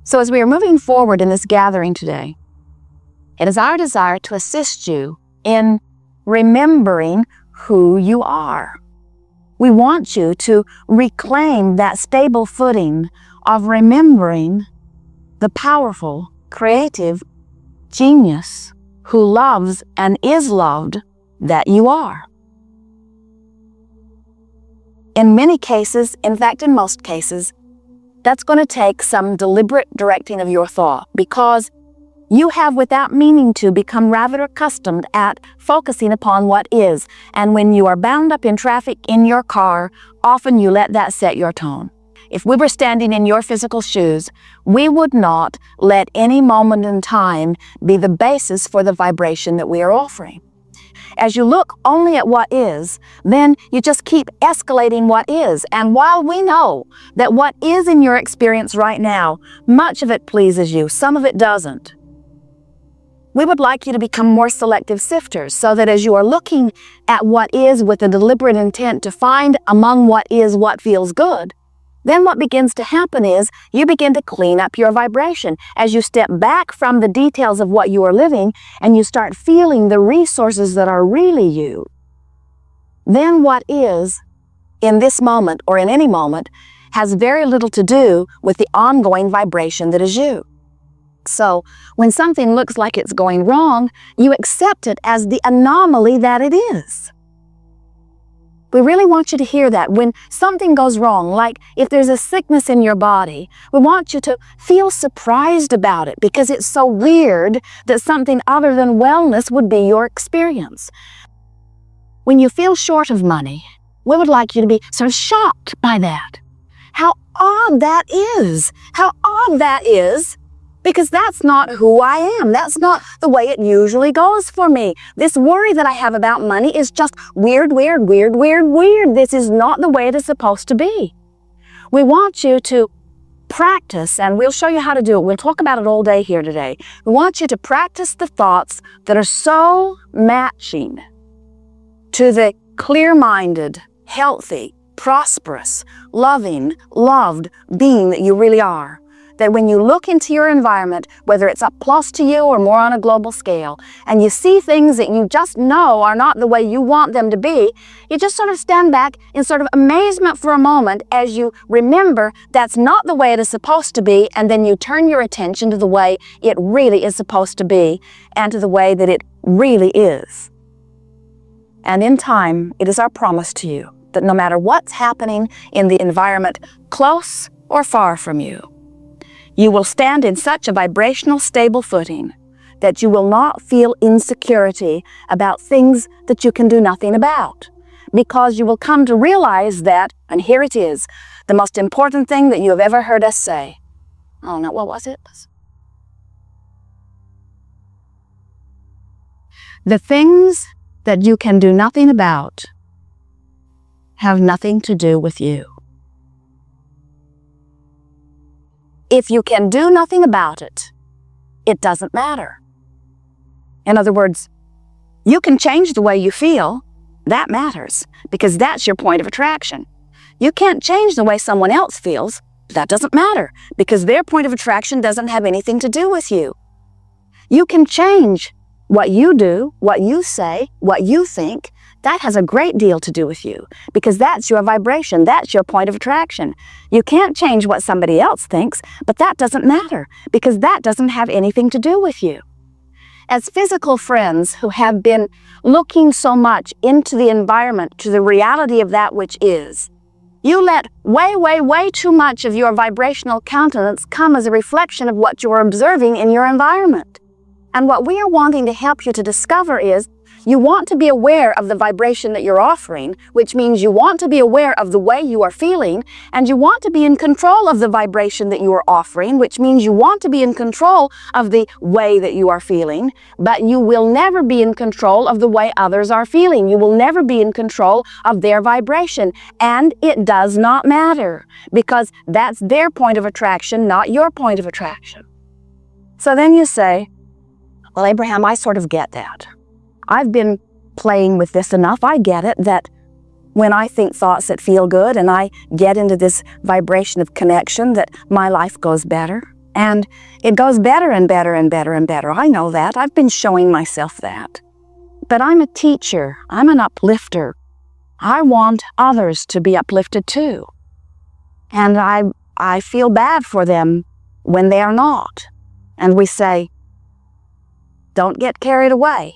So as we are moving forward in this gathering today, it is our desire to assist you in remembering who you are. We want you to reclaim that stable footing of remembering the powerful, creative genius who loves and is loved that you are. In many cases, in fact, in most cases, that's going to take some deliberate directing of your thought, because you have, without meaning to, become rather accustomed at focusing upon what is. And when you are bound up in traffic in your car, often you let that set your tone. If we were standing in your physical shoes, we would not let any moment in time be the basis for the vibration that we are offering. As you look only at what is, then you just keep escalating what is. And while we know that what is in your experience right now, much of it pleases you, some of it doesn't, we would like you to become more selective sifters, so that as you are looking at what is with a deliberate intent to find among what is what feels good, then what begins to happen is you begin to clean up your vibration as you step back from the details of what you are living and you start feeling the resources that are really you. Then what is in this moment or in any moment has very little to do with the ongoing vibration that is you. So when something looks like it's going wrong, you accept it as the anomaly that it is. We really want you to hear that. When something goes wrong, like if there's a sickness in your body, we want you to feel surprised about it, because it's so weird that something other than wellness would be your experience. When you feel short of money, we would like you to be sort of shocked by that. How odd that is. How odd that is. Because that's not who I am. That's not the way it usually goes for me. This worry that I have about money is just weird, weird, weird, weird, weird. This is not the way it is supposed to be. We want you to practice, and we'll show you how to do it. We'll talk about it all day here today. We want you to practice the thoughts that are so matching to the clear-minded, healthy, prosperous, loving, loved being that you really are. That when you look into your environment, whether it's up close to you or more on a global scale, and you see things that you just know are not the way you want them to be, you just sort of stand back in sort of amazement for a moment as you remember that's not the way it is supposed to be, and then you turn your attention to the way it really is supposed to be and to the way that it really is. And in time, it is our promise to you that no matter what's happening in the environment, close or far from you, you will stand in such a vibrational, stable footing that you will not feel insecurity about things that you can do nothing about, because you will come to realize that, and here it is, the most important thing that you have ever heard us say. Oh no, what was it? The things that you can do nothing about have nothing to do with you. If you can do nothing about it, it doesn't matter. In other words, you can change the way you feel. That matters, because that's your point of attraction. You can't change the way someone else feels. That doesn't matter, because their point of attraction doesn't have anything to do with you. You can change what you do, what you say, what you think. That has a great deal to do with you, because that's your vibration, that's your point of attraction. You can't change what somebody else thinks, but that doesn't matter, because that doesn't have anything to do with you. As physical friends who have been looking so much into the environment, to the reality of that which is, you let way, way, way too much of your vibrational countenance come as a reflection of what you're observing in your environment. And what we are wanting to help you to discover is, you want to be aware of the vibration that you're offering, which means you want to be aware of the way you are feeling, and you want to be in control of the vibration that you are offering, which means you want to be in control of the way that you are feeling, but you will never be in control of the way others are feeling. You will never be in control of their vibration, and it does not matter, because that's their point of attraction, not your point of attraction. So then you say, well, Abraham, I sort of get that. I've been playing with this enough. I get it that when I think thoughts that feel good and I get into this vibration of connection, that my life goes better. And it goes better and better and better and better. I know that. I've been showing myself that. But I'm a teacher. I'm an uplifter. I want others to be uplifted too. And I feel bad for them when they are not. And we say, don't get carried away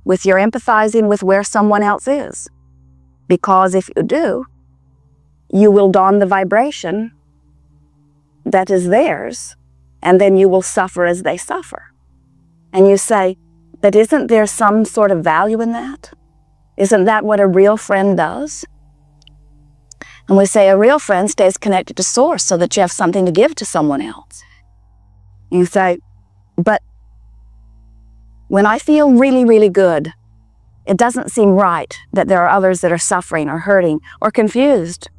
with your empathizing with where someone else is. Because if you do, you will don the vibration that is theirs, and then you will suffer as they suffer. And you say, but isn't there some sort of value in that? Isn't that what a real friend does? And we say a real friend stays connected to source so that you have something to give to someone else. You say, but when I feel really, really good, it doesn't seem right that there are others that are suffering or hurting or confused.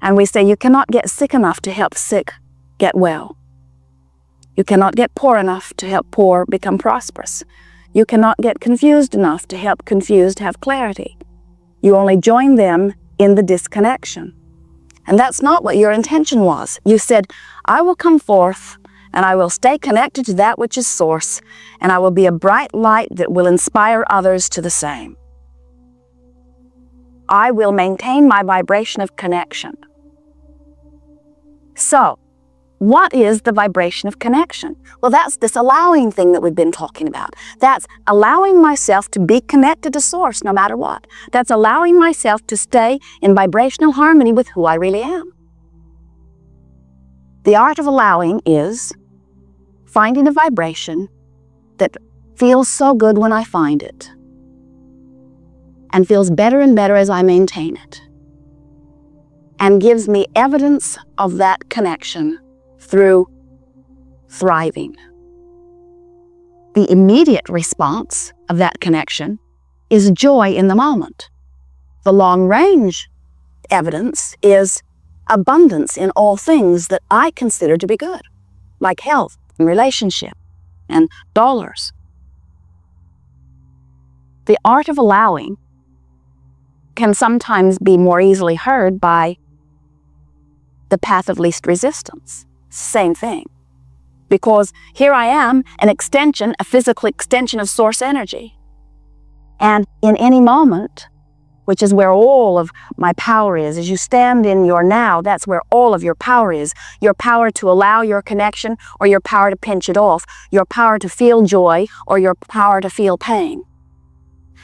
And we say you cannot get sick enough to help sick get well. You cannot get poor enough to help poor become prosperous. You cannot get confused enough to help confused have clarity. You only join them in the disconnection. And that's not what your intention was. You said, I will come forth and I will stay connected to that which is source, and I will be a bright light that will inspire others to the same. I will maintain my vibration of connection. So, what is the vibration of connection? Well, that's this allowing thing that we've been talking about. That's allowing myself to be connected to source no matter what. That's allowing myself to stay in vibrational harmony with who I really am. The art of allowing is finding a vibration that feels so good when I find it and feels better and better as I maintain it and gives me evidence of that connection through thriving. The immediate response of that connection is joy in the moment. The long-range evidence is abundance in all things that I consider to be good, like health and relationship and dollars. The art of allowing can sometimes be more easily heard by the path of least resistance. Same thing. Because here I am, an extension, a physical extension of source energy. And in any moment, which is where all of my power is, as you stand in your now, that's where all of your power is. Your power to allow your connection, or your power to pinch it off. Your power to feel joy, or your power to feel pain.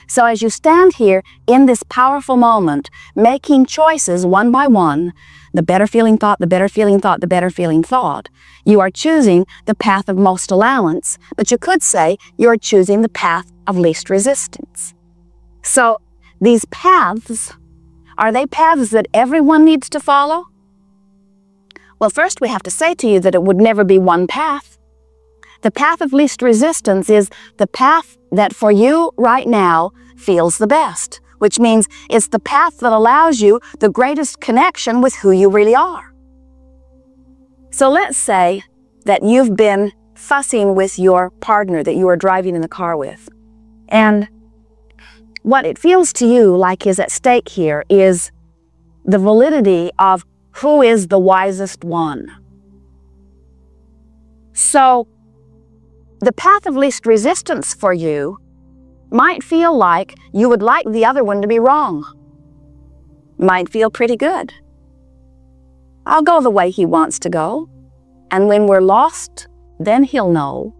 So as you stand here in this powerful moment, making choices one by one, the better feeling thought, the better feeling thought, the better feeling thought, you are choosing the path of most allowance, but you could say you're choosing the path of least resistance. So these paths, are they paths that everyone needs to follow? Well, first we have to say to you that it would never be one path. The path of least resistance is the path that for you right now feels the best, which means it's the path that allows you the greatest connection with who you really are. So let's say that you've been fussing with your partner that you are driving in the car with, and what it feels to you like is at stake here is the validity of who is the wisest one. So the path of least resistance for you might feel like you would like the other one to be wrong. Might feel pretty good. I'll go the way he wants to go, and when we're lost, then he'll know.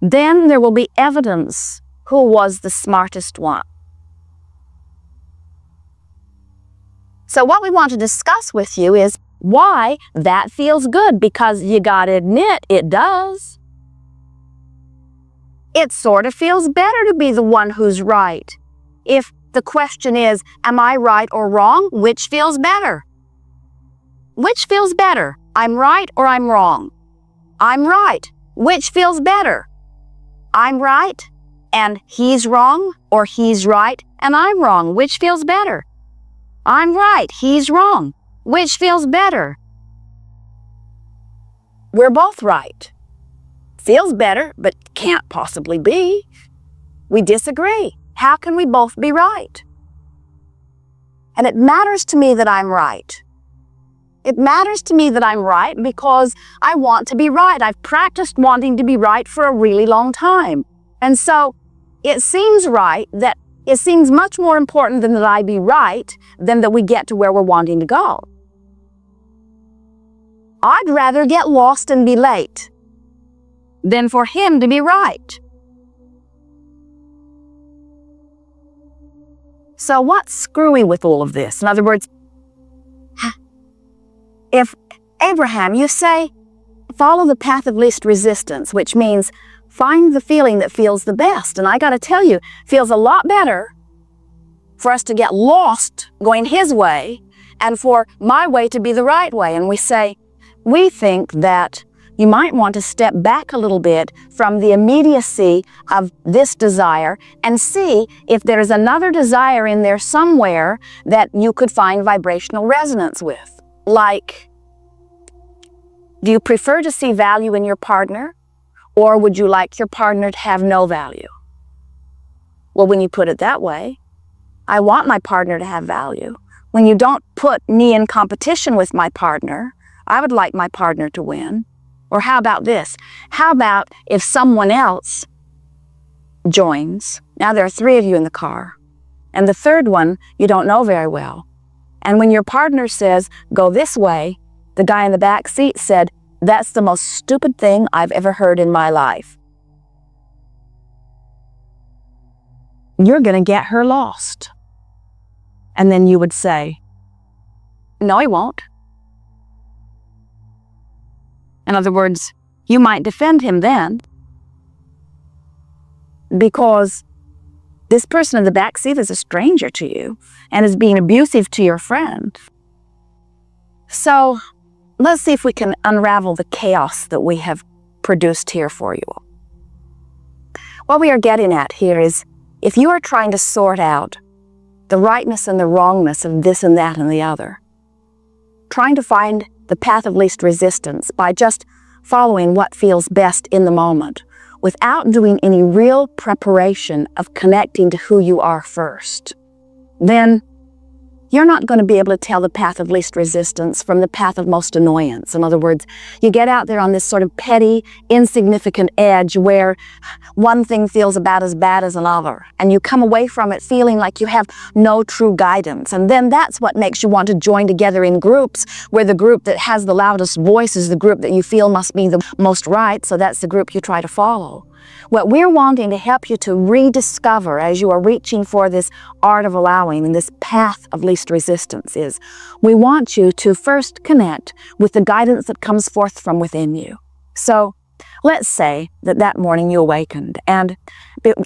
Then there will be evidence who was the smartest one. So what we want to discuss with you is why that feels good, because you gotta admit it does. It sort of feels better to be the one who's right. If the question is, am I right or wrong, which feels better? Which feels better? I'm right or I'm wrong? I'm right. Which feels better? I'm right and he's wrong, or he's right and I'm wrong? Which feels better? I'm right, he's wrong. Which feels better? We're both right. Feels better, but can't possibly be. We disagree. How can we both be right? And it matters to me that I'm right. It matters to me that I'm right because I want to be right. I've practiced wanting to be right for a really long time. And so it seems right that it seems much more important than that I be right than that we get to where we're wanting to go. I'd rather get lost and be late than for him to be right. So what's screwy with all of this? In other words, if Abraham, you say, follow the path of least resistance, which means find the feeling that feels the best. And I got to tell you, feels a lot better for us to get lost going his way and for my way to be the right way. And we think that you might want to step back a little bit from the immediacy of this desire and see if there's another desire in there somewhere that you could find vibrational resonance with. Like, do you prefer to see value in your partner, or would you like your partner to have no value? Well, when you put it that way, I want my partner to have value. When you don't put me in competition with my partner, I would like my partner to win. Or how about this? How about if someone else joins? Now there are 3 of you in the car, and the third one you don't know very well. And when your partner says, go this way, the guy in the back seat said, that's the most stupid thing I've ever heard in my life. You're going to get her lost. And then you would say, no, he won't. In other words, you might defend him then because this person in the back seat is a stranger to you and is being abusive to your friend. So let's see if we can unravel the chaos that we have produced here for you. What we are getting at here is if you are trying to sort out the rightness and the wrongness of this and that and the other, trying to find the path of least resistance by just following what feels best in the moment without doing any real preparation of connecting to who you are first, then you're not going to be able to tell the path of least resistance from the path of most annoyance. In other words, you get out there on this sort of petty, insignificant edge where one thing feels about as bad as another, and you come away from it feeling like you have no true guidance. And then that's what makes you want to join together in groups, where the group that has the loudest voice is the group that you feel must be the most right, so that's the group you try to follow. What we're wanting to help you to rediscover as you are reaching for this art of allowing and this path of least resistance is, we want you to first connect with the guidance that comes forth from within you. So let's say that morning you awakened, and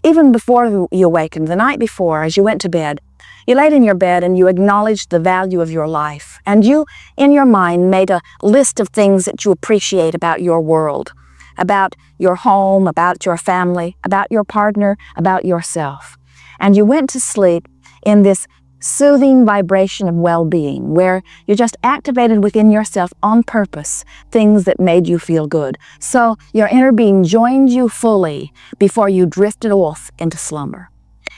even before you awakened, the night before, as you went to bed, you laid in your bed and you acknowledged the value of your life, and you, in your mind, made a list of things that you appreciate about your world, about your home, about your family, about your partner, about yourself. And you went to sleep in this soothing vibration of well-being, where you just activated within yourself on purpose things that made you feel good. So your inner being joined you fully before you drifted off into slumber.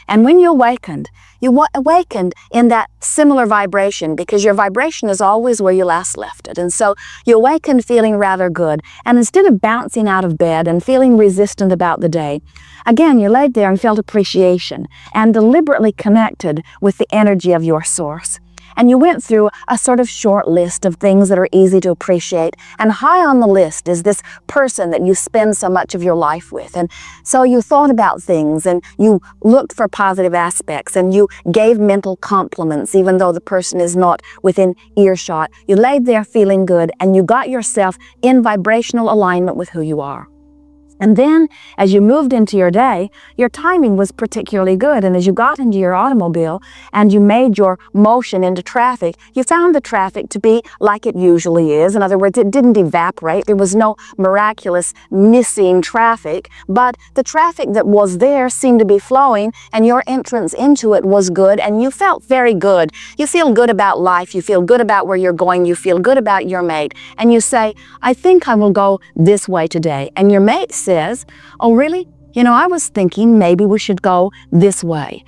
And when you awakened in that similar vibration, because your vibration is always where you last left it. And so you awakened feeling rather good. And instead of bouncing out of bed and feeling resistant about the day, again, you laid there and felt appreciation and deliberately connected with the energy of your source. And you went through a sort of short list of things that are easy to appreciate. And high on the list is this person that you spend so much of your life with. And so you thought about things and you looked for positive aspects and you gave mental compliments even though the person is not within earshot. You laid there feeling good and you got yourself in vibrational alignment with who you are. And then, as you moved into your day, your timing was particularly good. And as you got into your automobile and you made your motion into traffic, you found the traffic to be like it usually is. In other words, it didn't evaporate. There was no miraculous missing traffic, but the traffic that was there seemed to be flowing, and your entrance into it was good, and you felt very good. You feel good about life. You feel good about where you're going. You feel good about your mate. And you say, I think I will go this way today. And your mate says, oh, really? You know, I was thinking maybe we should go this way.